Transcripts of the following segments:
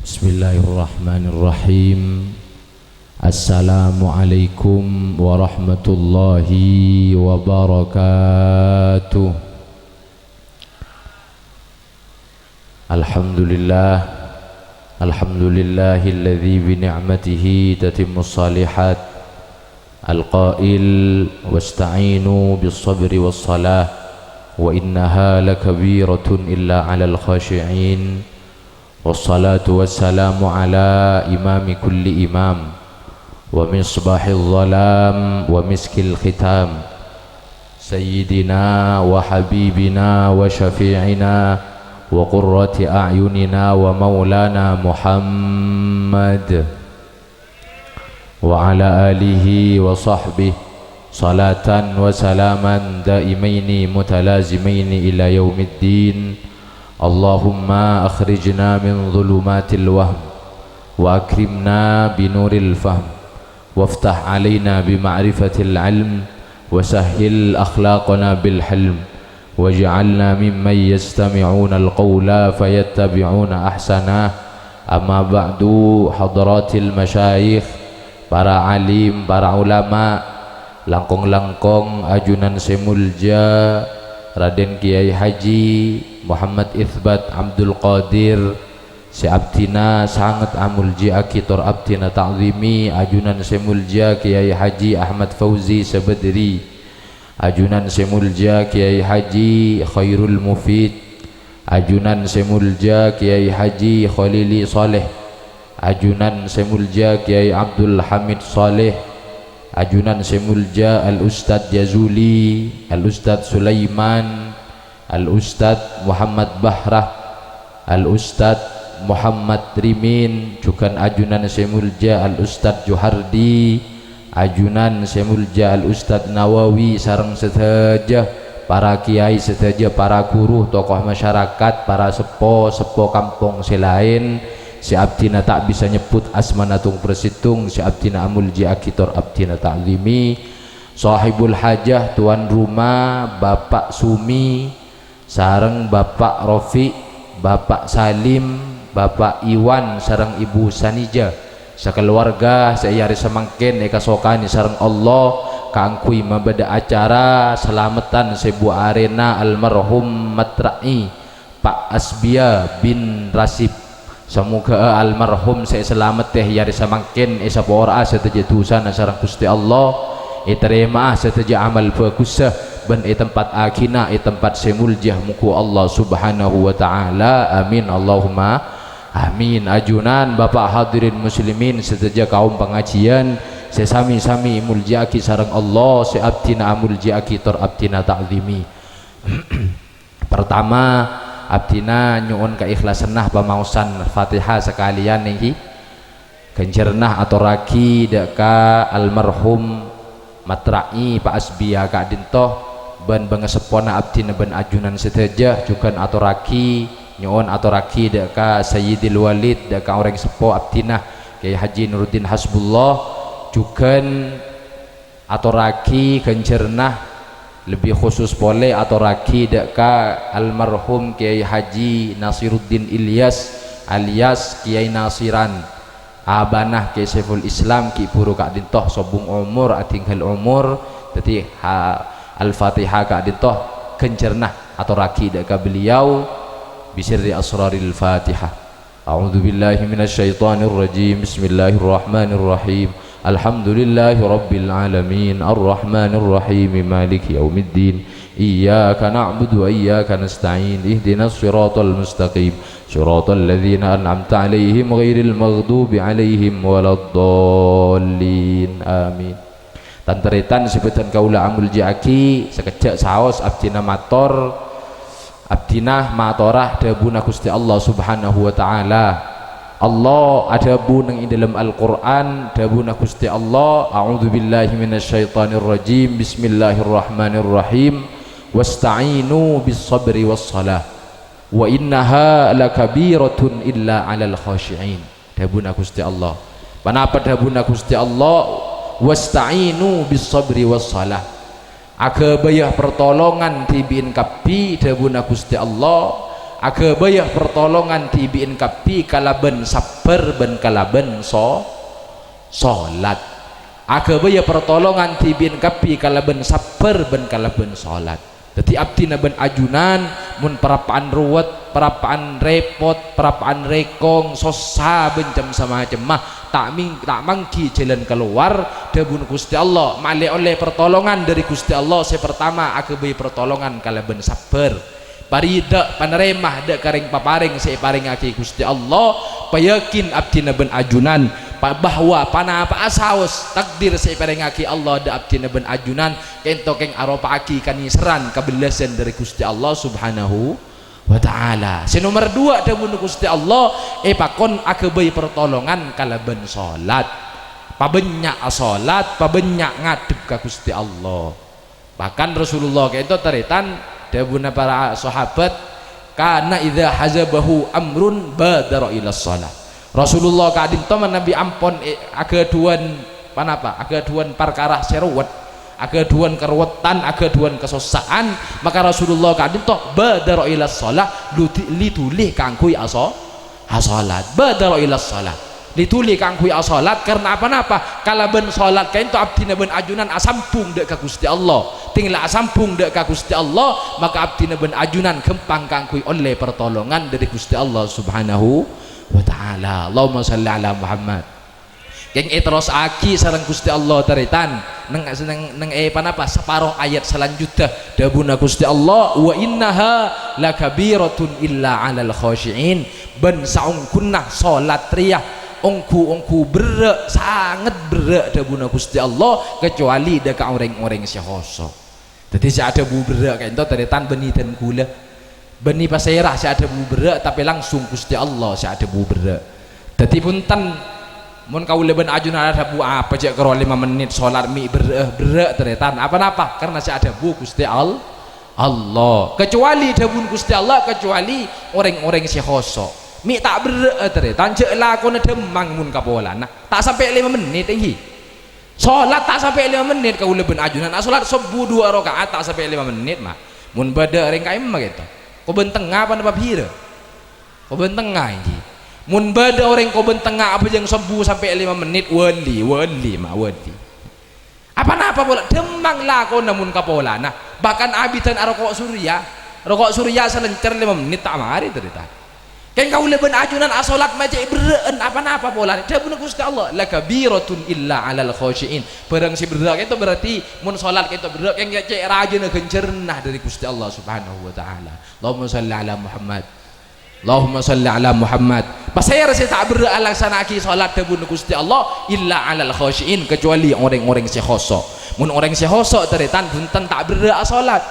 Bismillahirrahmanirrahim. Assalamualaikum warahmatullahi wabarakatuh. Alhamdulillahilladzi bi ni'matihi tatimmus shalihat. Al-qail wasta'inu bis sabri was salah wa innaha lakabiratun illa 'alal khashi'in. Wassalatu wassalamu ala imami kulli imam wa misbahil zalam wa miskil khitam sayyidina wa habibina wa syafi'ina wa qurrati a'yunina wa maulana Muhammad wa ala alihi wa sahbihi salatan wa salaman daimaini mutalazimaini ila yaumiddin. Allahumma akhrijna min dhulumatil wahm wa akrimna binuril fahm waftah alaina bima'rifatil ilm wa sahhil akhlaqana bil hilm waj'alna mimman yastami'una alqawla fayattabi'una ahsana. Amma ba'du, hadratil masyayikh, para alim, para ulama, langkong-langkong ajunan semulja Raden Kiai Haji Muhammad Itsbat Abdul Qadir si abdina sangat amulji akitor abdina ta'zimi ajunan semulja Kiai Haji Ahmad Fauzi Sabadri, ajunan semulja Kiai Haji Khairul Mufid, ajunan semulja Kiai Haji Khalili Saleh, ajunan semulja Kiai Abdul Hamid Saleh, ajunan semulja Al-Ustadz Jazuli, Al-Ustadz Sulaiman, Al-Ustadz Muhammad Bahrah, Al-Ustadz Muhammad Rimin, juga ajunan semulja Al-Ustadz Juhardi, ajunan semulja Al-Ustadz Nawawi, sareng sedaja para kiai sedaja, para guru, tokoh masyarakat, para sepo kampung selain. Si abdina tak bisa nyebut asmana tung persitung, si abdina amulji akitor abdina ta'zimi, sahibul hajah, tuan rumah Bapak Sumi sareng Bapak Rofi, Bapak Salim, Bapak Iwan sareng Ibu Sanija, sakeluarga sayari semangkin eka sokani sareng Allah kangkui mabada acara selamatan sebuah arena almarhum Matra'i Pak Asbia bin Rasib. Semoga almarhum saya selamat teh yari samangkin esa pora seteja dosa nasarang Gusti Allah iterima seteja amal bagusah ban tempat akina tempat semuljah muku Allah subhanahu wa ta'ala. Amin Allahumma amin. Ajunan Bapak hadirin muslimin seteja kaum pengajian sesami-sami muljaki sareng Allah seabdina muljaki tor abdina ta'zimi. Pertama abdina nyuun keikhlasanah pamausan Fatihah sekalian niki kencernah atau raki deka almarhum Matra'i Pak Asbia Kak Dintoh ban bangesepona abdina ban ajunan seteja juga atau raki nyuun atau raki deka Sayyidil Walid deka orang sepo abdina Kiai Haji Nuruddin Hasbullah juga atau raki kencernah lebih khusus boleh atau raki deka almarhum Kiai Haji Nasiruddin Ilyas alias Kiai Nasiran abanah Kiai Saiful Islam Ki Puru Kak Dintoh sobung umur atinggal umur jadi al-Fatihah Kak Dintoh kencernah atau raki deka beliau bisirri asraril Fatihah. A'udzu billahi minasyaitonir rajim. Bismillahirrahmanirrahim. Alhamdulillahi rabbil alamin arrahmanir rahim maliki yaumiddin iyyaka na'budu wa iyyaka nasta'in ihdinas siratal mustaqim siratal ladzina an'amta 'alaihim ghairil maghdubi 'alaihim waladdallin. Amin. Tanteritan sebutan kaula amul jaki sekejak saos abdina mator abdinah matorah dabuna Gusti Allah subhanahu wa ta'ala. Allah adabu nang dalam Al-Qur'an dabuna Gusti Allah a'udzu billahi minasyaitonir rajim bismillahirrahmanirrahim wasta'inu bis sabri was salah wa innaha lakabiratun illa 'alal khashi'in. Dabuna Gusti Allah panapa dabuna Gusti Allah wasta'inu bis sabri was salah aga bayah pertolongan tibin kapi dabuna Gusti Allah aga bayah pertolongan tibiin kapi kalaben sabar ben kalaben salat aga bayah pertolongan tibiin kapi kalaben sabar ben kalaben salat. Jadi abdi na ben ajunan mun perapaan ruwet, perapaan repot, perapaan rekong, sosa bencam sama cemah tak mangki jalan keluar debun Gusti Allah male oleh pertolongan dari Gusti Allah. Saya pertama aku beri pertolongan kala ben sabar parida paneremah dak karing paparing saya paring aki Gusti Allah payakin abdi na ben ajunan bahwa pana apa asaus takdir saya paring aki Allah dak abdi na ben ajunan kento keng aropa aki kaniseran kabelasan dari Gusti Allah subhanahu wa ta'ala. Si nomor 2 dawuh Gusti Allah pakon aku beri pertolongan kalaben salat pabenyak salat pabenyak ngadep ka Gusti Allah. Bahkan Rasulullah itu teritan dawuhna para sahabat kana idza hazabahu amrun badara ila shalah. Rasulullah kadin to Nabi ampon agaduan panapa agaduan perkara seruwet agaduan keruwetan agaduan kesosaan maka Rasulullah kadin to badara ila shalah litulih kangkui salat badara ila shalah litulih kangkui salat karena apa-apa kalaben salat kain to abdina ben ajunan asampung dek ka Gusti Allah tinggal asampung dek ka Gusti Allah maka abdina ben ajunan kempang kangkui oleh pertolongan dari Gusti Allah subhanahu wa ta'ala. Allahumma shalli ala Muhammad. Keng terus aki sareng Gusti Allah taritan neng panapa separuh ayat selanjutnya dabuna Gusti Allah wa innaha lakabiratun illa 'alal khashiin ben saungkunna salat riyah ongku berak sangat berak dabuna Gusti Allah kecuali deka orang-orang si khoso. Jadi si ada bu berak kayak itu taritan benih dan gula benih pasirah si ada bu berak tapi langsung Gusti Allah si ada bu berak. Jadi punten mun kau leben ajunan ada bu apa cek karo 5 menit sholat mi berak taritan apa-apa karena si ada bu Gusti Allah kecuali dabun Gusti Allah kecuali orang-orang si khoso. Mi tak berak taritan cek lakon demang mun kapolan nah tak sampai 5 menit tinggi sholat tak sampai 5 menit kau leben ajunan sholat subuh 2 rakaat tak sampai 5 menit mah mun bada ring kaim mah gitu kau bentengah apa napa pira kau bentengah ini mun bada orang kau bentengah apa yang subuh sampai 5 menit wali mah wali apa pola demang lakon namun kapola nah bahkan abitan rokok surya selencer 5 menit tak mari taritan kan kau leben ajunan asolat macam bereen apa pola dia benar Gusti Allah lakabiratun illa 'alal khashiin barang si berak itu berarti mun salat itu berak yang cek rajin gencernah dari Gusti Allah subhanahu wa ta'ala. Allahumma shalli ala Muhammad Allahumma shalli ala Muhammad pasaya rasa tak berak laksanaki salat dia benar Gusti Allah illa 'alal khashiin kecuali orang-orang si khoso mun orang si khoso teritan bunten tak berak salat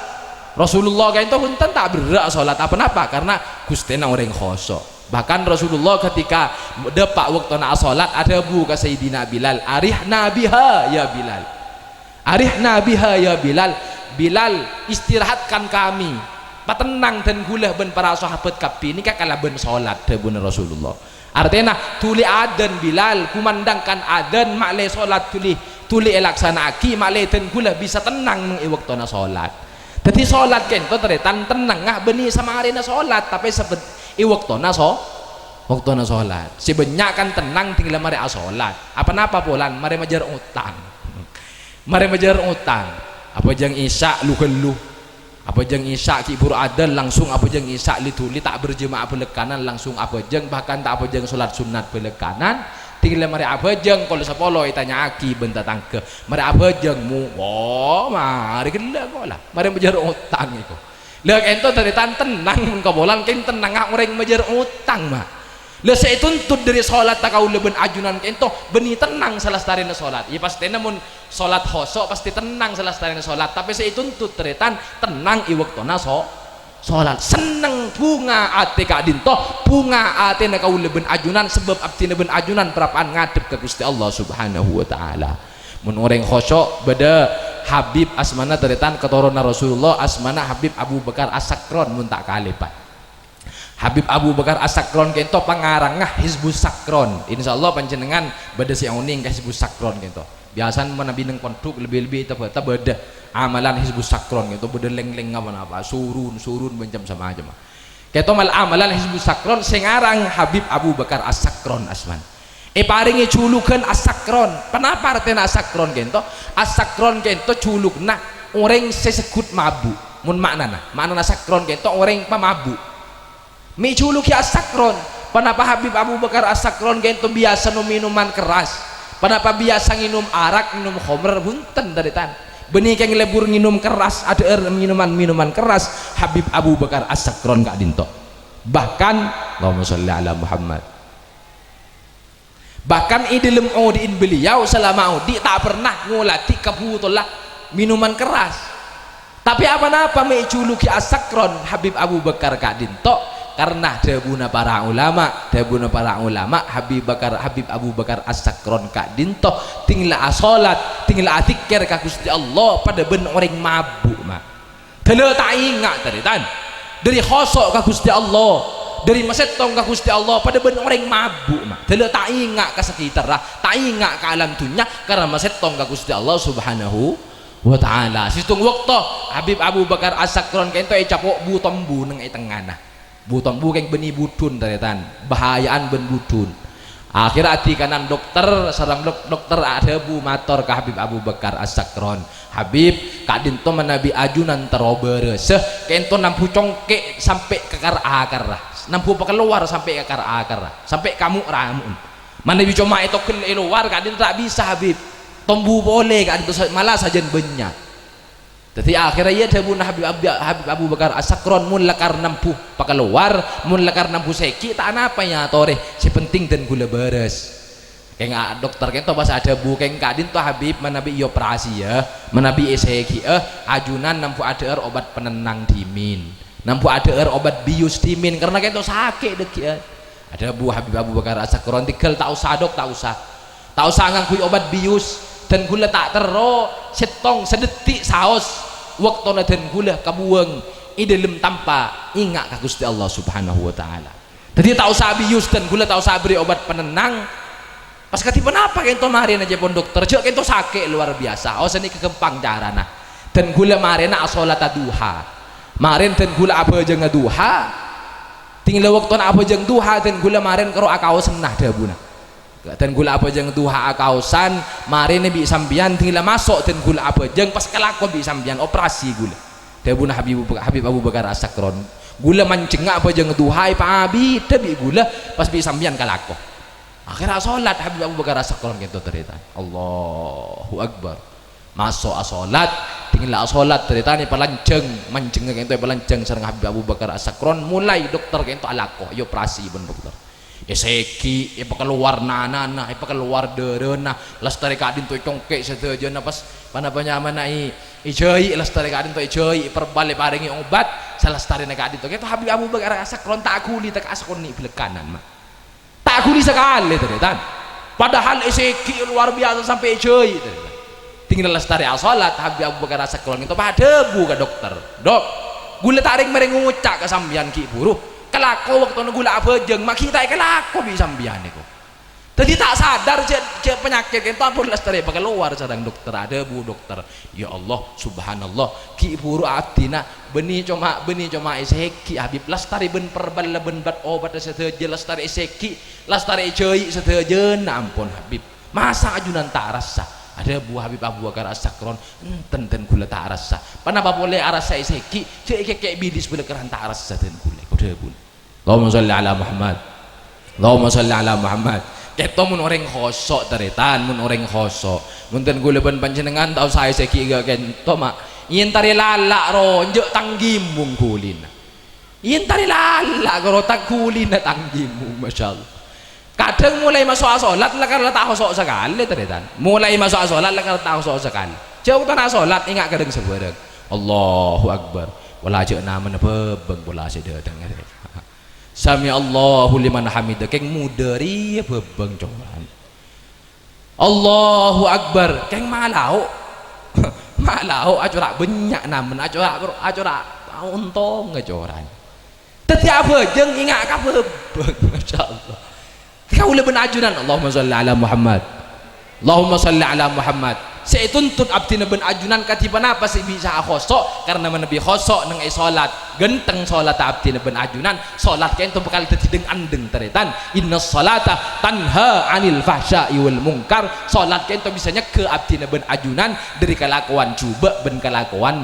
Rasulullah kain itu huntan tak berak sholat apa-apa karena gustena orang khosok. Bahkan Rasulullah ketika depak waktu nak sholat ada bu ke Sayyidina Bilal arihna biha ya Bilal arihna biha ya Bilal istirahatkan kami patenang dan gulah ben para sahabat kapi ini kakala ben sholat debun Rasulullah artinya tuli adan Bilal kumandangkan adan makle sholat tuli elaksanaki makle dan gulah bisa tenang mengi waktu nak sholat. Jadi sholat kan itu teritan tenang ngah benih sama hari na sholat tapi sebet waktuna sholat si banyak kan tenang tinggal mari sholat apa polan mari majar utang apa jang isya lu keluh apa jang isya kibur adal langsung apa jang isya lituli tak berjemaah belak kanan langsung apa jang bahkan tak apa jang sholat sunat belak kanan tinggal mari apa jeng kalau sepolo itanya aki bentar tangke mari apa jeng mu mari gila kok lah mari menjar utang itu lihat ento dari tenang mun kabolan ken tenang orang menjar utang mah lah saya tuntut dari sholat tak kau leben ajunan ento benih tenang salah starina sholat ya pasti namun sholat khosok pasti tenang salah starina sholat tapi saya tuntut dari tenang iwaktona sholat seneng bunga ate kak dinto bunga ate na kau leben ajunan sebab abdi leben ajunan perapaan ngadep ke Gusti Allah subhanahu wa ta'ala mun orang khosok beda Habib asmana teretan keturunan Rasulullah asmana Habib Abu Bakar As-Sakron mun tak kalipat Habib Abu Bakar As-Sakron kento pangarangah Hizbus Sakron insyaallah panjenengan beda si uning Hizbus Sakron kento biasan menabi neng pondok lebih-lebih itu beda amalan Hizbus Sakron gitu beda leng-leng apa surun bencam sama aja mah Keto mal amalan Hizbus Sakron sing aran Habib Abu Bakar As-Sakron asman. Paringi julukan As-Sakron. Kenapa artinya As-Sakron kento? As-Sakron kento julukna orang sesekut mabuk. Mun maknana Sakron kento orang pemabuk. Mi juluki As-Sakron. Kenapa Habib Abu Bakar As-Sakron kento biasa minuman keras? Kenapa biasa minum arak, minum khamr bunten dari tan. Benih keng lebur minum keras, ada minuman keras. Habib Abu Bakar As-Sakron kak dinto. Bahkan Allahumma sholli ala Muhammad. Bahkan idilem odiin beliau selama odi tak pernah ngulati kabutullah minuman keras. Tapi apa-apa mejuluki As-Sakron Habib Abu Bakar kak dinto karena dabuna para ulama Habib Abu Bakar As-Sakron kak dinto tinggal asolat tinggal atikir ka Gusti Allah pada ben orang mabuk mah tele tak ingat dari tan dari khosok ka Gusti Allah dari masetong ka Gusti Allah pada ben orang mabuk mah tele tak ingat ka sekitar lah tak ingat ka alam dunya karena masetong ka Gusti Allah subhanahu wa ta'ala. Situng waktu Habib Abu Bakar As-Sakron kento capok butombu neng tengana butombu keng beni budun taretan bahayaan ben budun akhir hati kanan dokter sarang dokter ada bu mator ke Habib Abu Bakar As-Sakron Habib kak dinto menabi ajunan teroberes kento nampu congke sampai ke akar lah nampu keluar sampai ke akar lah sampai kamu ramun mana cuma itu keluar kak dinto tak bisa Habib tombu boleh kak dinto malah sajen banyak. Jadi akhirnya ia dabuna Habib Abu Bakar As-Sakron mun lekar nampu pakeluar mun lekar nampu seki tak apa ya tore si penting dan gula beres kayak dokter kento pas ada bu kayak kadin tuh Habib menabi operasi ya menabi seki ajunan nampu ada obat penenang dimin nampu ada obat bius dimin karena kento sakit dek ya ada bu Habib Abu Bakar As-Sakron tinggal tak usah dok tak usah ngangkui obat bius dan gula tak tero setong sedetik saos waktu dan gula kabuang idilem tanpa ingat ke Gusti Allah subhanahu wa ta'ala jadi tak usah bius dan gula tak usah beri obat penenang pas kati kenapa kento marin aja pun dokter jauh kento sakit luar biasa seni kegempang carana dan gula marin asolat duha marin dan gula apa aja duha tinggal waktu apa aja duha dan gula marin karo akau senah dabuna dan gula apa jeng duha akausan mari nabi sambian tinggal masuk dan gula apa jeng pas kelakon bi sambian operasi gula dabuna Habib Abu Bakar As-Sakron gula mancing apa jeng duha pa abi tapi gula pas bi sambian kelakon akhirnya salat Habib Abu Bakar As-Sakron gitu cerita Allahu Akbar masuk salat tinggal salat cerita ni pelanceng mancing gitu pelanceng sareng Habib Abu Bakar As-Sakron mulai dokter gitu alako yo operasi ben dokter seki keluar nana keluar derena lestari kadin tu congkek sedejana pas panapanya mana ijai lestari kadin tu ijai perbalik paringi obat selestari kadin tu kita Habib Abu Bakar As-Sakron tak kuli tak asakon ni belekanan mah tak kuli sekali teretan padahal seki luar biasa sampai ijai tinggal lestari salat Habib Abu Bakar As-Sakron itu pada bu ke dokter dok gula tarik mereng ngucak ke sambian ki buruh kelako waktu nggula apa jeng mak kita kelako bisa sambian itu jadi tak sadar je penyakit itu pun lestari pakai luar sedang dokter ada bu dokter ya Allah subhanallah ki buru atina benih cuma seki Habib lestari ben perbal ben bat obat seteja lestari seki lestari joi seteja ampun Habib masa ajunan tak rasa ada bu Habib Abu Bakar As-Sakron ten gula tak rasa kenapa boleh arasa seki cek kayak bidis boleh keran tak rasa ten gula udah bun Allahumma sholli ala Muhammad Allahumma sholli ala Muhammad keto mun orang khosok teretan mun orang khosok mun ten gula ben panjenengan tau saya seki gak kento mak yen tari lalak ro njek tanggimung kulina yen tari lalak ro tak kulina tanggimung masyaallah kadang mulai masuk salat lah karena tak khosok sekali teretan mulai masuk salat lah karena tak khosok sekali jauh tanah salat ingat kadang sebarang Allahu Akbar wala je nama bebeng bola sedang Sami Allahu liman hamidah keng mudari bebeng coran Allahu Akbar keng malau acara banyak namun acara untung ngecoran tetiap bejeng ingat ka bebeng masyaallah kau lebih ajunan Allahumma sholli ala Muhammad Allahumma sholli ala Muhammad saya tuntut abdi ben ajunan katiban apa sih bisa khosok karena menebi khosok neng salat genteng salat abdi ben ajunan salat kain tu bakal dadi deng andeng teretan inna salata tanha anil fahsya'i wal munkar salat kain tu bisanya ke abdi ben ajunan dari kelakuan coba ben kelakuan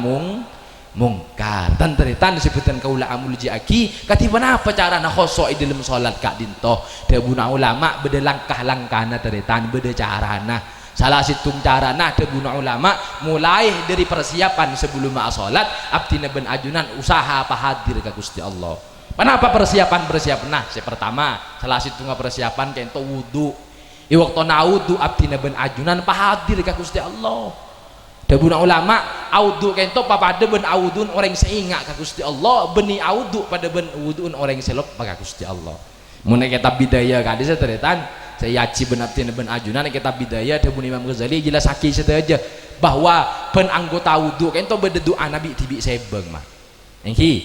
mungkar dan teretan sebutan kaula amul jiaki katiban apa cara na khosok dalam salat kak dinto debuna ulama beda langkah-langkahna teretan beda carana salah situng cara nah debuna ulama mulai dari persiapan sebelum salat abdi ben ajunan usaha pahadir ka Gusti Allah. Kenapa persiapan nah pertama salah situng persiapan kento wudu waktu wudu abdi ben ajunan pahadir ka Gusti Allah. Debuna ulama audu kento papada ben audun orang seingat ka Gusti Allah beni audu pada ben wuduun orang selop ka Gusti Allah. Mun kita bidaya ka desa teretan saya yaci benar ben ajunan kita bidaya debun Imam Ghazali jelas haki saja bahwa pen anggota wudu kan to beda doa Nabi tibi sebeng mah engki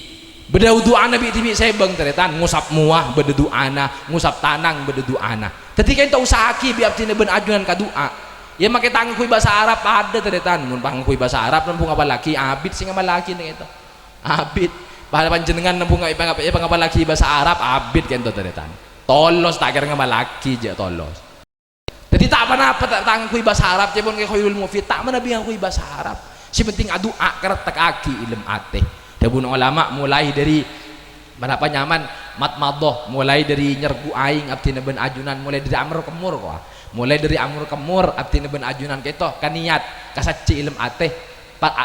beda doa Nabi tibi sebeng teretan ngusap muah beda doana ngusap tanang beda doana ketika itu usaha ki bi abdi ben ajunan ka doa ya make tangkuy bahasa Arab ada teretan mun pangkuy bahasa Arab nempung apa laki abid sing apa laki ning itu abid pada panjenengan nempung apa laki bahasa Arab abid kan to teretan tolos tak kira ngamalaki aja tolos jadi tak apa-apa tak tangkui bahasa Arab cepon kayak Khairul Mufid tak mana biang kui bahasa Arab si penting adu keretak aki ilm ate dabun ulama mulai dari berapa nyaman matmadoh mulai dari nyergu aing abdi ben ajunan mulai dari amr kemur kok mulai dari amr kemur abdi ben ajunan keto kaniat kasaci ilm ate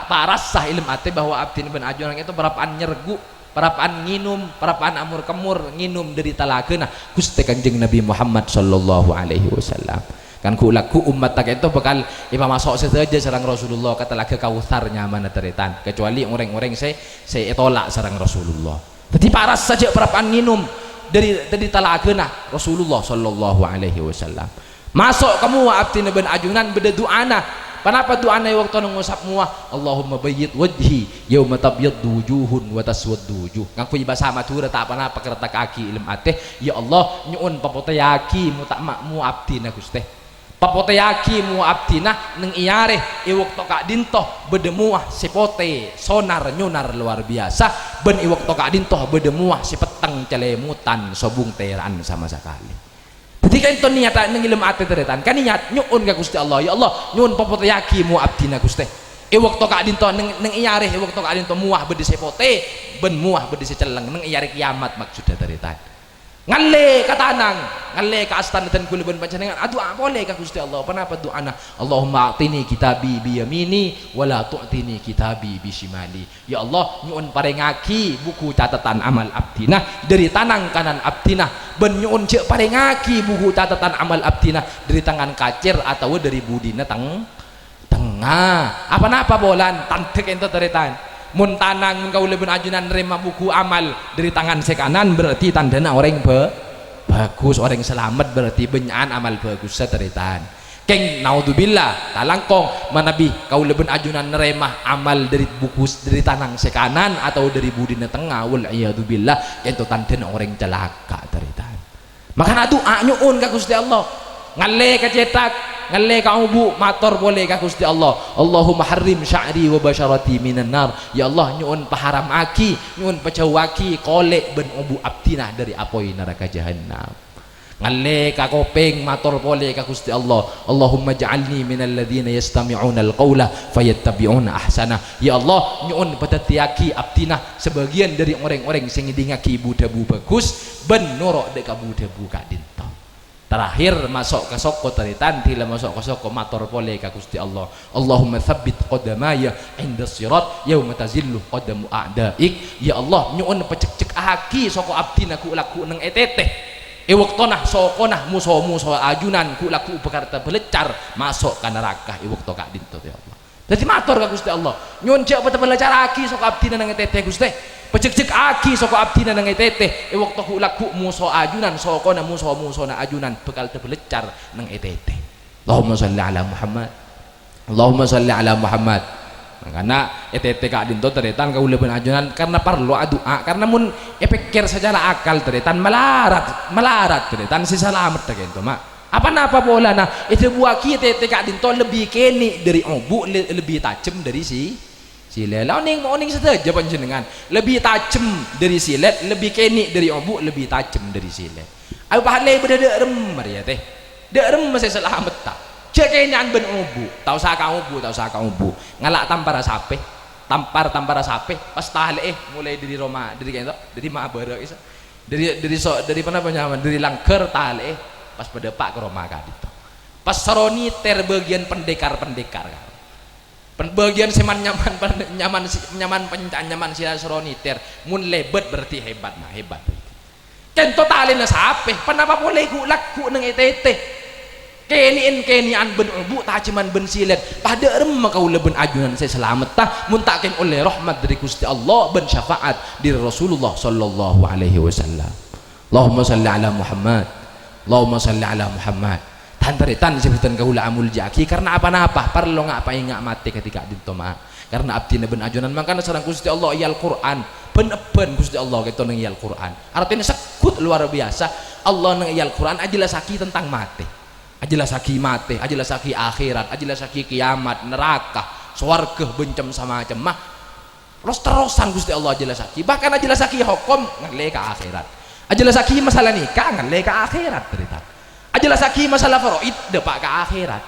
paras sah ilm ate bahwa abdi ben ajunan itu berapaan nyergu parapaan nginum parapaan amur kemur nginum dari talageuna Gusti Kanjeng Nabi Muhammad sallallahu alaihi wasallam kan kulaku umat tak itu bakal ima masuk saja sareng Rasulullah kata laga Kautsar nyaman teretan kecuali orang-orang saya tolak sareng Rasulullah jadi paras saja parapaan nginum dari talageuna Rasulullah sallallahu alaihi wasallam masuk kamu abdi ben ajunan beda doana. Kenapa doanya waktu ngusap muah Allahumma bayyid wajhi yauma tabyaddu wujuhun wa taswaddu wujuh ngaku bahasa Madura tak apa kereta kaki ilm ateh ya Allah nyuun papotayaki mu tak makmu abdina Gusti papotayaki mu abdina neng iareh waktu kak dintoh bedemuah sipote sonar nyunar luar biasa ben waktu kak dintoh bedemuah si peteng celemutan sobung teran sama sekali. Jadi kan itu niat nang ilmu ate teretan kan niat nyuun ka Gusti Allah ya Allah nyuun papotayaki mu abdina Gusti waktu kak dinto neng iareh waktu kak dinto muah bede sepote ben muah bede seceleng neng iareh kiamat maksudnya teretan ngalle katanang ngalle ka astanatan kula ben panjenengan aduh boleh ka Gusti Allah kenapa doana Allahumma atini kitabi bi yamini wala tu'tini kitabi bi shimali ya Allah nyuun parengaki buku catatan amal abdina dari tangan kanan abdina ben nyuun cek parengaki buku catatan amal abdina dari tangan kacir atau dari budina tengah apa bolan tantek ento teretan mun tanang mun kaula ben ajunan nerima buku amal dari tangan sekanan berarti tandana orang bagus orang selamat berarti benyaan amal bagus sateretan keng naudzubillah talangkong manabi kaula ben ajunan nerima amal dari buku dari tanang sekanan atau dari budina tengah wal iyadzubillah ento tandana orang celaka teretan makana doa nyuun ka Gusti Allah ngalle ka cetak ngalle ka ubu mator boleh ka Gusti Allah Allahumma harrim sya'ri wa basyarati minan nar ya Allah nyuun paharam aki nyuun pacawaki kolek ben ubu abdina dari apoi neraka jahannam ngalle ka kopeng mator boleh ka Gusti Allah Allahumma ja'alni minal ladzina yastami'una alqaula fayattabi'una ahsana ya Allah nyuun patatiaki abdina sebagian dari orang-orang sing ngidingaki budabu bagus ben nurok dek ka budabu ka dinto terakhir masuk ke soko teretan tila masuk ke soko mator pole ka Gusti Allah Allahumma tsabbit qadamaya inda sirat yauma tazillu qadamu a'daik ya Allah nyuun pecek-cek aki soko abdina ku laku nang etete waktona sokonah muso ajunan ku laku bekarta belecar masuk ka neraka waktu kak dinto ya Allah jadi mator ka Gusti Allah nyuun cek belecar aki soko abdina nang etete Gusti pecek-cek aki soko abdina nang etete waktu ku laku muso ajunan sokona muso na ajunan bekal tebelecar nang etete Allahumma sholli ala Muhammad Allahumma sholli ala Muhammad karena etete kak dinto teretan ka ulah ajunan karena perlu doa karena mun pikir secara akal teretan melarat teretan si selamat tak ento mak Apa napa bola nah itu buah kita tekak dinto lebih keni dari obu lebih tajam dari si silet. Lah oning saja panjenengan lebih tajam dari silet, lebih keni dari obu lebih tajam dari silet. Ayo pahalai beda rem ya teh. Dek rem masih selamat tak. Cek kenyan ben obu, tahu saka obu. Ngalak tampar sape. Tampar sape pas tahle mulai dari Roma, dari kayak itu, dari Mahabara isa. Dari mana penyaman, dari Langker tahle pas pada pak ke Roma kan itu pas saroni bagian pendekar bagian seman nyaman sila saroni mun lebet berarti hebat kan totalin sape kenapa boleh laku neng etete kenian ben ubu tajiman ben silet pada rem kau leben ajunan saya selamat tah muntakin oleh rahmat dari Gusti Allah ben syafaat dari Rasulullah sallallahu alaihi wasallam. Allahumma salli ala Muhammad, Allahumma salli ala Muhammad. Tantaritan sebutan kaula amul jaki karena apa-apa perlu ngapa ingat mati ketika dintoma karena abdi ben ajunan makanya sareng Gusti Allah iyal Quran ben Gusti Allah gitu nang iyal Quran artinya sekut luar biasa Allah nang iyal Quran ajelasaki tentang mati ajelasaki akhirat ajelasaki kiamat neraka swarga bencem sama macam mah terus-terusan Gusti Allah ajelasaki bahkan ajelasaki hukum ngale ka akhirat ajelasaki masalah nikah ngale ka akhirat cerita ajelasaki masalah faraid depak ka akhirat.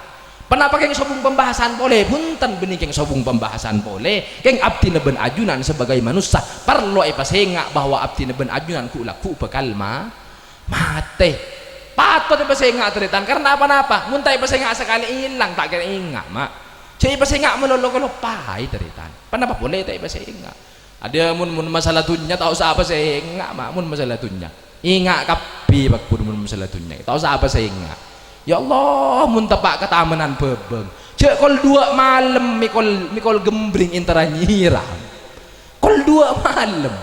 Kenapa keng sobung pembahasan boleh punten benih keng sobung pembahasan boleh keng abdi ben ajunan sebagai manusia perlu ipasengak bahwa abdi ben ajunan ku laku bekal mate patut ipasengak teritan karena apa muntai ipasengak sekali hilang tak kira ingat mak jadi ipasengak melolo pai teritan kenapa boleh tak ipasengak ada mun masalah dunia tahu apa sengak mak mun masalah dunia ingat kapi bakpun mun masalah dunia tahu apa sengak ya Allah mun tepak ketamanan bebeng cek kol 2 malam mikol gembring intara nyiram kol 2 malam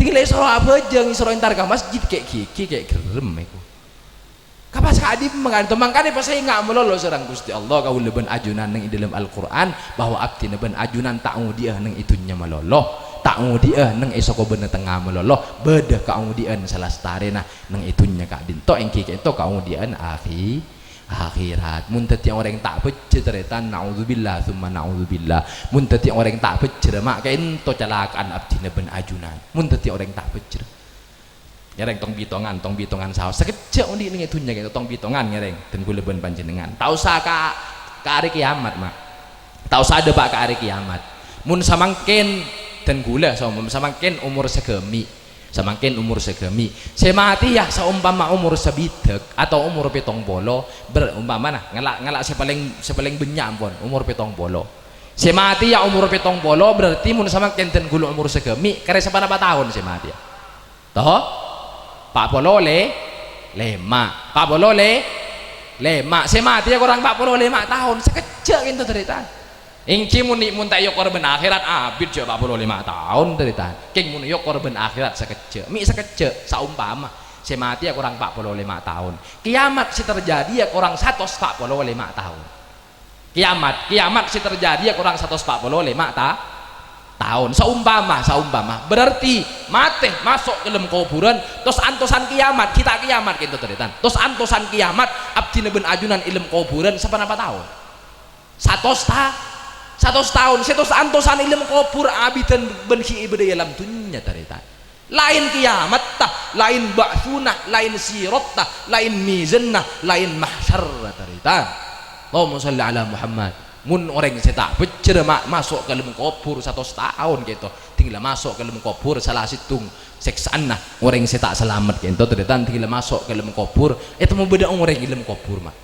tinggal isro apa jeng isro intar ke masjid kayak kiki kayak gerem iku kapas kadi mengantum mangkane pas saya nggak melolo serang Gusti Allah kau leben ajunan neng dalam Al-Qur'an bahwa abdi leben ajunan tak dia neng itunya melolo tak dia neng esoko bener tengah melolo beda kemudian salah starena neng itunya kak dinto engki itu kemudian akhirat muntati orang tak pecah teretan naudzubillah summa naudzubillah muntati orang tak pecah mak kain to celakaan abdi ben ajunan muntati orang tak pecah ngereng tong bitongan saus sekecil undi ning itunya gitu tong bitongan ngereng dan kula ben panjenengan tau sa ka hari kiamat mak tau sa ada pak ka hari kiamat mun samangken dan gula samangken umur segemi saya mati ya seumpama umur sebidek atau umur petong bolo berumpama nah ngelak sepaling benyak pun umur petong bolo saya mati ya umur petong bolo berarti mun samangken dan gula umur segemi kare sepana tahun saya mati ya toh Pak Polole lema Pak Polole lema saya mati ya kurang 45 tahun sekecil gitu cerita ingci muni munta yo korban akhirat abid jo 45 tahun cerita king muni yo korban akhirat sekecil sekecil saumpama saya mati ya kurang 45 tahun kiamat si terjadi ya kurang 145 tahun kiamat si terjadi ya kurang 145 tahun saumpama berarti mati masuk ke dalam kuburan terus antosan kiamat kita kiamat gitu cerita terus antosan kiamat abdi ben ajunan ilmu kuburan sepanapa tahun 100 tahun setus antosan ilmu kubur abidan benhi ibadah dalam dunia cerita lain kiamat tah lain ba'sunah lain sirat tah lain mizannah lain mahsyar cerita Allahumma sholli ala Muhammad mun orang saya tak becer masuk ke dalam kubur 100 tahun gitu tinggal masuk ke dalam kubur salah situng seksaan nah orang saya tak selamat gitu ternyata tinggal masuk ke dalam kubur itu mau beda orang ilmu kubur mah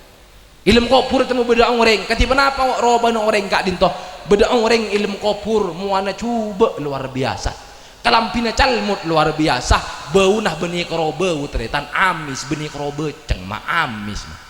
ilmu kubur itu mau beda orang ketiba apa roban orang kak dinto beda orang ilmu kubur muana coba luar biasa kalampina calmut luar biasa bau nah benih kerobau ternyata amis benih kerobau ceng mah amis mah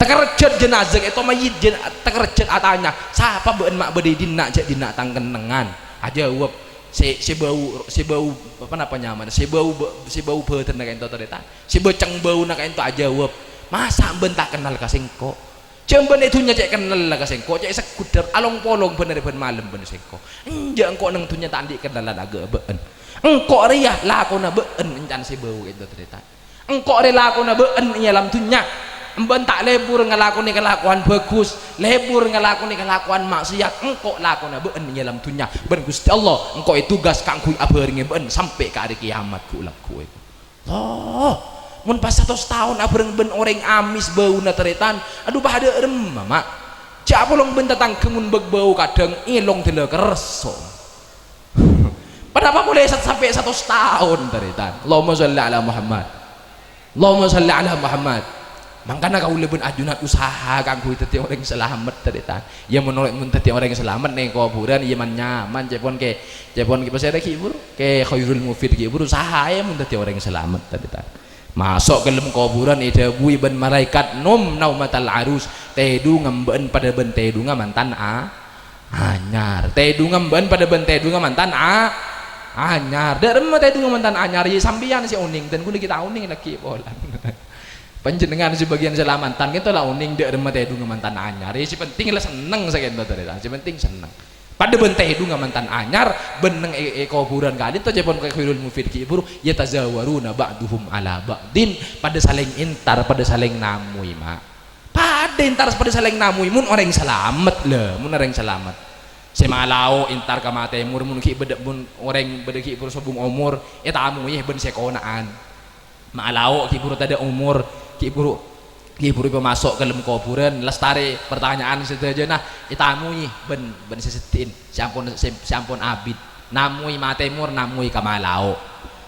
tekerjet jenazah itu mayit tekerjet atanya siapa beun mak bede dina cek dina tangkenengan aja wep si bau apa namanya si bau beuteun na ento tereta si beceng bau na ento aja wep masa ben tak kenal ka sengko cemben itunya cek kenal ka sengko cek sekudar along polong bener ben malam ben sengko enja engko nang tunya tak andik kenal aga beun engko riah lakona beun encan si bau itu tereta engko re lakona beun nyalam tunya emben tak lebur ngelakoni kelakuan bagus, lebur ngelakoni kelakuan maksiat, engkau lakona beun dalam dunia ben Gusti Allah engkau itu tugas kangku abeuring beun sampai ke hari kiamat ku ulah ku oh mun pas 100 tahun abeuring ben orang amis bauna teretan aduh bahadeurem mama cak polong ben tatang kemun begbau kadang ilong teu kerso kenapa boleh sampai 100 tahun teretan Allahumma sholli ala Muhammad Allahumma sholli ala Muhammad makanya kau lebih ajunan usaha kanggo tadi orang selamat teretan ya menolak mun tadi orang selamat ning kuburan ya man nyaman cepon ke pasir kibur ke khairul mufid kibur usaha ya mun tadi orang selamat teretan masuk ke dalam kuburan ida bui ben malaikat num naumatal arus tedu ngemben pada ben tedu mantan anyar tedu ngemben pada ben tedu mantan anyar dak remeh tedu mantan anyar ya sambian si uning dan kudu kita uning lagi bolan panjenengan sebagian selamatan kita lah uning dek remeh tedu mantan anyar ya si penting lah seneng sakendo teretan si penting seneng pada ben tedu mantan anyar beneng kuburan kali to jepon khairul mufid kibur ya tazawaruna ba'duhum ala ba'din pada saling intar pada saling namui mak pada intar pada saling namui mun orang selamat le mun orang selamat semalau intar ka matemur mun ki bedek mun orang bedek kibur sobung umur eta amu ye ben sekonaan malau kibur tada umur kibur masuk ke dalam kuburan lestari pertanyaan saja nah itamu nih ben sesetin sampun abid namui matemur namui kamalau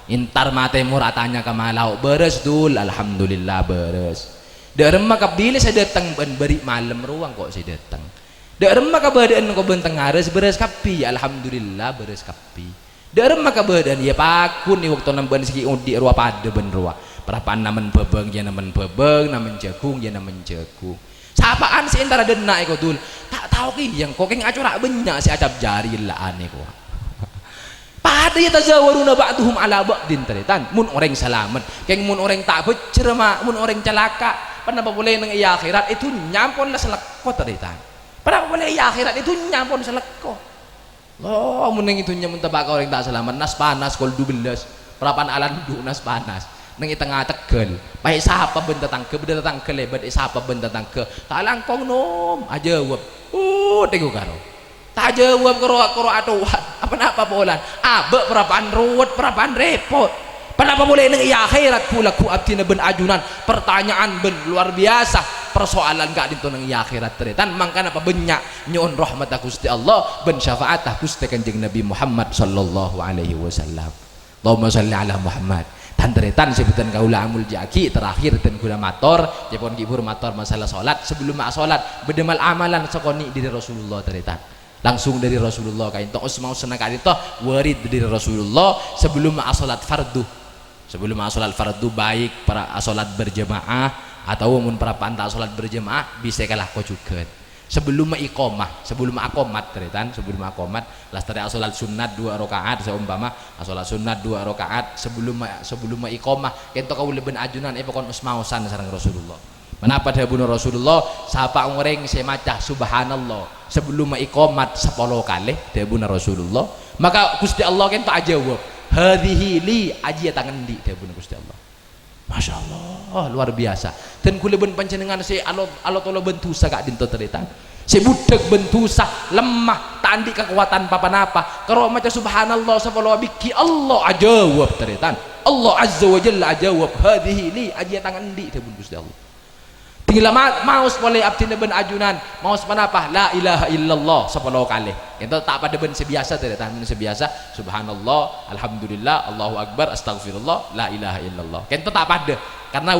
intar matemur atanya kamalau beres dul alhamdulillah beres derem maka bila saya datang ben beri malam ruang kok saya datang derem maka badan kok ben tengares beres kapi alhamdulillah beres kapi derem maka badan ya pakun nih waktu namban segi udi ruah pada ben ruah perapaan namen bebeng ya namen bebeng namen jagung ya namen jagung sapaan si antara dena eko dul tak tahu ki yang kok keng acurak banyak si acap jari lah aneh kok pada ya tazawaruna ba'duhum ala ba'din teretan mun orang selamat keng mun orang tak becer mak mun orang celaka kenapa boleh nang iya akhirat itu nyampon lah seleko teretan kenapa boleh iya akhirat itu nyampon seleko loh mun yang itu nyampon tabaka orang tak selamat nas panas kol 12 perapaan alan du nas panas nang tengah tegel pahe sapa benda tangke lebat sapa benda tangke tak langkong nom aja jawab tengok karo tak jawab karo atuan apa bolan abe perapaan ruwet perapaan repot kenapa boleh nang iya akhirat pula ku abdina ben ajunan pertanyaan ben luar biasa persoalan gak dinto nang iya akhirat teretan mangkana apa banyak nyon rahmat Gusti Allah ben syafaat Gusti Kanjeng Nabi Muhammad sallallahu alaihi wasallam Allahumma sholli ala Muhammad teretan sebutan kaula amul jaki terakhir dan gula mator jepon kibur mator masalah salat sebelum salat bedemal amalan sekoni dari Rasulullah teretan langsung dari Rasulullah kain tos mau senang kali toh warid dari Rasulullah sebelum salat fardu baik para salat berjamaah atau mun para panta salat berjamaah bisa kalah kau juga sebelum akomat teretan sebelum akomat lastari salat sunat 2 rakaat seumpama salat sunat 2 rakaat sebelum iqamah kento kau leben ajunan pokon usmausan sareng Rasulullah menapa dawuh Rasulullah sapa orang semacah subhanallah sebelum iqamat 10 kali dawuh Rasulullah maka Gusti Allah kento ajawab hadhihi li aji tangan di dawuh Gusti Allah Masya Allah luar biasa dan kula ben panjenengan si Allah tolo bentusa kak dinto teretan si budak bentusa lemah tandi kekuatan papanapa karo maca subhanallah sapalo biki Allah ajawab teretan Allah azza wa jalla ajawab hadhihi li aji tangan di dawuh Gusti Allah tinggal maus boleh abdina ben ajunan maus panapa la ilaha illallah sapalo kali itu tak pada ben sebiasa teretan sebiasa subhanallah alhamdulillah Allahu akbar astagfirullah la ilaha illallah itu tak pada karena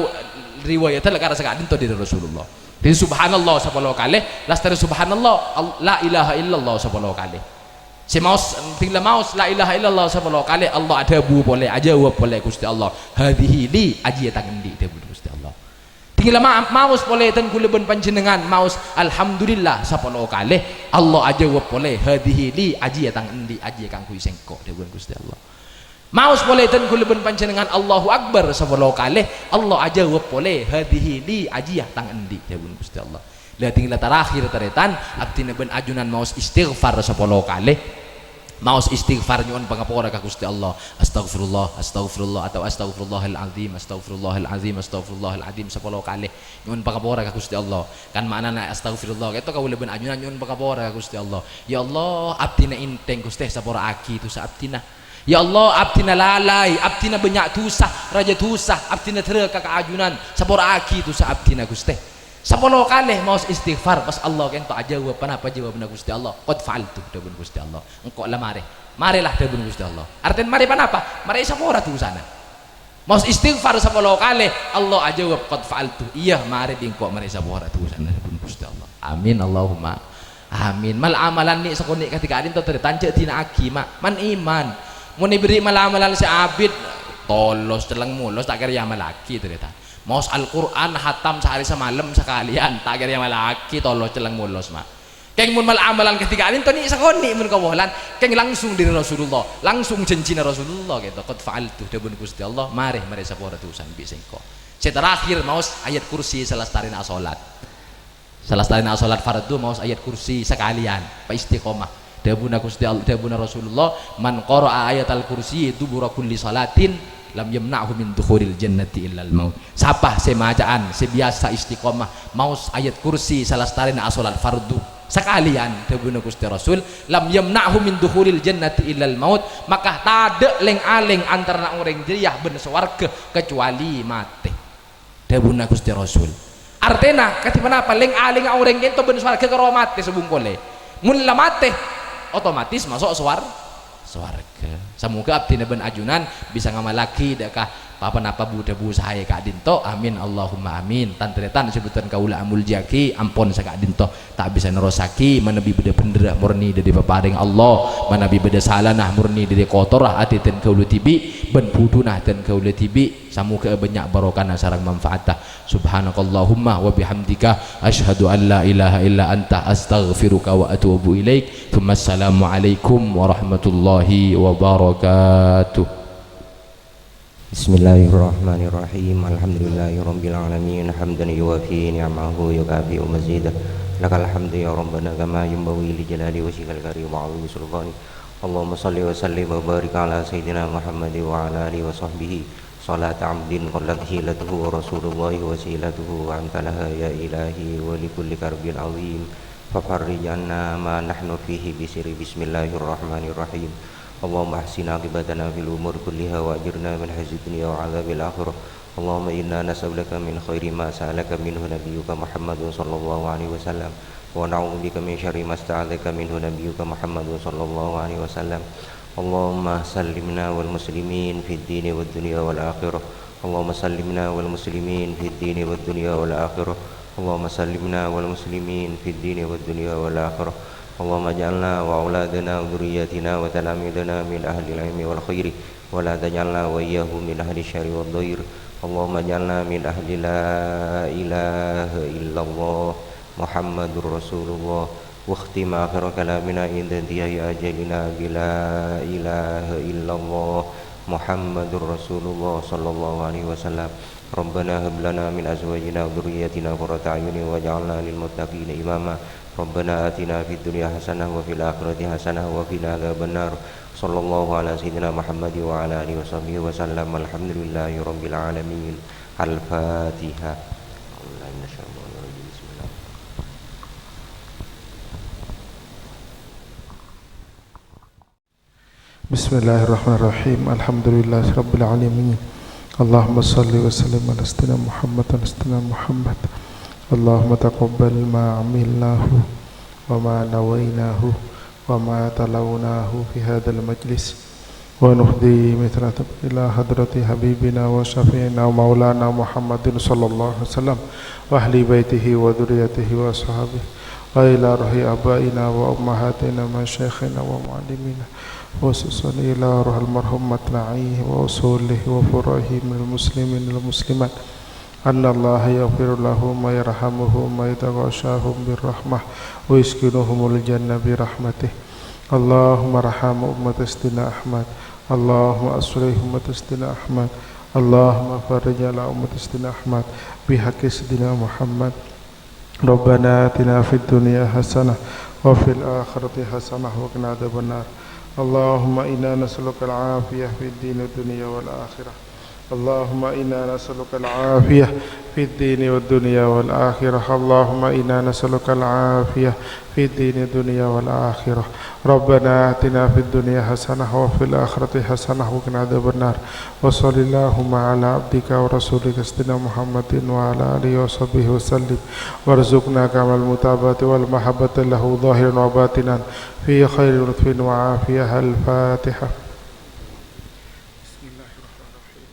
riwayatnya karena sekadin itu dari Rasulullah jadi subhanallah sapalo kali lastari subhanallah la ilaha illallah sapalo kali si maus tinggal maus la ilaha illallah sapalo kali Allah ada bu boleh ajawab boleh Gusti Allah hadhihi li aji tangan di Gusti Allah tinggal maus boleh dan kula ben panjenengan maus alhamdulillah sapolo kali Allah ajawab boleh hadhihi li aji tang endi aji kang kuwi sengko dawuh Gusti Allah maus boleh dan kula ben panjenengan Allahu akbar sapolo kali Allah ajawab boleh hadhihi li aji tang endi dawuh Gusti Allah lah tinggal terakhir teretan abdina ben ajunan maus istighfar sapolo kali maos istighfar nyuwun pangapura ka Gusti Allah, astagfirullah astagfirullah atau astagfirullahal azim astagfirullahal azim astagfirullahal azim 10 kali nyuwun pangapura ka Gusti Allah. Kan maknana astagfirullah itu kaula ben ajunan nyuwun pangapura ka Gusti Allah. Ya Allah abdina inteng Gusti sapura aki tu sa abdina. Ya Allah abdina lalai abdina banyak dosa raja dosa abdina tereka kaajunan sapura aki tu sa abdina Gusti. 10 kali mau istighfar pas Allah kento aja apa jawabna Gusti Allah qad fa'altu dawun Gusti Allah engkau lah marilah dawun Gusti Allah artian mari panapa mari sapora tu sana mau istighfar 10 kali Allah aja qad fa'altu iya mari engkau mari sapora tu sana dawun Gusti Allah amin Allahumma amin mal amalan ni sakoni ketika adin to tertancek tina aki man iman mun diberi mal amalan si abid tolos celeng mulos tak kira malaki ternyata maus Al-Quran hatam sehari semalam sekalian tak kira malaki tolos celeng mulos mak keng mun mal amalan ketika ini tadi sakoni mun kawalan keng langsung dari Rasulullah langsung janjina Rasulullah gitu qad fa'altu dawun Gusti Allah mari sapora tusan bisa engko terakhir maus ayat kursi salastarina salat fardu maus ayat kursi sekalian pa istiqomah dawun Gusti Allah dawun Rasulullah man qara'a ayatal kursi dubura kulli salatin lam yamna'hu min dukhulil jannati illal maut. Siapa semacaan sebiasa istiqomah maus ayat kursi salastarina salat fardu sekalian dawuh Gusti Rasul lam yamna'hu min dukhulil jannati illal maut maka tade leng-aleng antara orang jeriah ben swarga kecuali mati dawuh Gusti Rasul artena katipan apa leng-aleng orang ento ben swarga karo mati sebungkole mun la mati otomatis masuk swarga semoga abdi ben ajunan bisa ngamalaki dekah apa-apa buda sahaya kak dinto amin Allahumma amin tantretan sebutan kaula amul jaki ampun sa kak dinto tak bisa nerosaki manabi beda penderah murni dari paparing Allah manabi beda salanah murni dari kotorah ati ten kaula tibi ben budunah ten kaula tibi semoga banyak barokah sareng manfaatah subhanakallahumma wa bihamdika asyhadu an la ilaha illa anta astaghfiruka wa atubu ilaik assalamu alaikum warahmatullahi wabarakatuh. Bismillahirrahmanirrahim. Alhamdulillahirabbil alamin hamdan yuwafi ni'amahu yukafi mazidah. Lakal hamdu ya rabbana kama yanbaghi li jalali wajhikal karim wa 'azimi sultani. Allahumma shalli wa sallim wa barik ala sayyidina Muhammad wa ala alihi wa sahbihi. Salat 'abdin qallat hilatuhu wa rasulullah wasilatuhu wa antalaha ya ilahi wa likulli karbin 'azim. Fafarrij 'anna ma nahnu fihi bisiri bismillahirrahmanirrahim. Allahumma ahsina aqibatana fil umur kulliha wa ajirna min hazzid dunya wa 'adzabil akhirah. Allahumma inna nas'aluka min khairi ma sa'alaka minhu nabiyyuka Muhammadun sallallahu alaihi wasallam wa na'udzubika min syarri ma sta'adzaka minhu nabiyyuka Muhammadun sallallahu alaihi wasallam. Allahumma sallimna wal muslimin fid dini wad dunya wal akhirah. Allahumma sallimna wal muslimin fid dini wad dunya wal akhirah. Allahumma sallimna wal muslimin fid dini wad dunya wal akhirah. Allahumma ja'alna wa auladana wa dhurriyyatina wa talamidana min ahli al-ilmi wal khairi wa la taj'alna wa iyyahum min ahli syarri wad dhair. Allahumma ja'alna min ahli la ilaha illallah Muhammadur Rasulullah wa khtim akhir kalamina inda intihai ajalina bila ilaha illallah Muhammadur Rasulullah sallallahu alaihi wasallam. Rabbana hab lana min azwajina wa dhurriyyatina qurrata a'yunin waj'alna lil muttaqina imama. Rabbana atina fid dunya hasanah wa fil akhirati hasanah wa qina adzabannar. Sallallahu ala sayyidina Muhammad wa ala alihi washabbihi wasallam. Alhamdulillahi rabbil alamin. Al-Fatihah. Bismillahirrahmanirrahim. Alhamdulillahi rabbil alamin. Allahumma salli wa sallim ala sayyidina Muhammad. Allahumma taqabbal ma amilnahu wa ma nawainahu wa ma talawnahu fi hadzal majlis wa nuhdi mitrat ila hadrati habibina wa syafi'ina wa maulana Muhammadin sallallahu alaihi wasallam wa ahli baitihi wa dhurriyyatihi wa ashabihi wa ila ruhi abaina wa ummahatina ma syekhina wa muallimina wa khususan ila ruhil marhum matla'ihi wa usulihi wa furahi minal muslimin wal muslimat. Anna Allah yaghfiru lahum wa yarhamuhum wa yataghashahum birrahmah wa yuskinuhumul jannah birahmatih. Allahumma raham ummat Sayyidina Ahmad. Allahumma aslih ummat Sayyidina Ahmad. Allahumma farij ala ummat Sayyidina Ahmad bihaqqi Sayyidina Muhammad. Rabbana atina fid dunya hasanah wa fil akhirati hasanah wa qina adzabannar. اللهم إنا نسألك العافية في الدين والدنيا والآخرة. اللهم إنا نسألك العافية في الدين والدنيا والآخرة. اللهم إنا نسألك العافية في الدين والدنيا والآخرة. ربنا آتنا في الدنيا حسنة وفي الآخرة حسنة وقنا عذاب النار. وصل اللهم على عبدك ورسولك سيدنا محمد وعلى آله وصحبه وسلم، وارزقنا كمال المتابعة والمحبة له ظاهرا وباطنا في خير لطف وعافية. الفاتحة. بسم الله الرحمن الرحيم.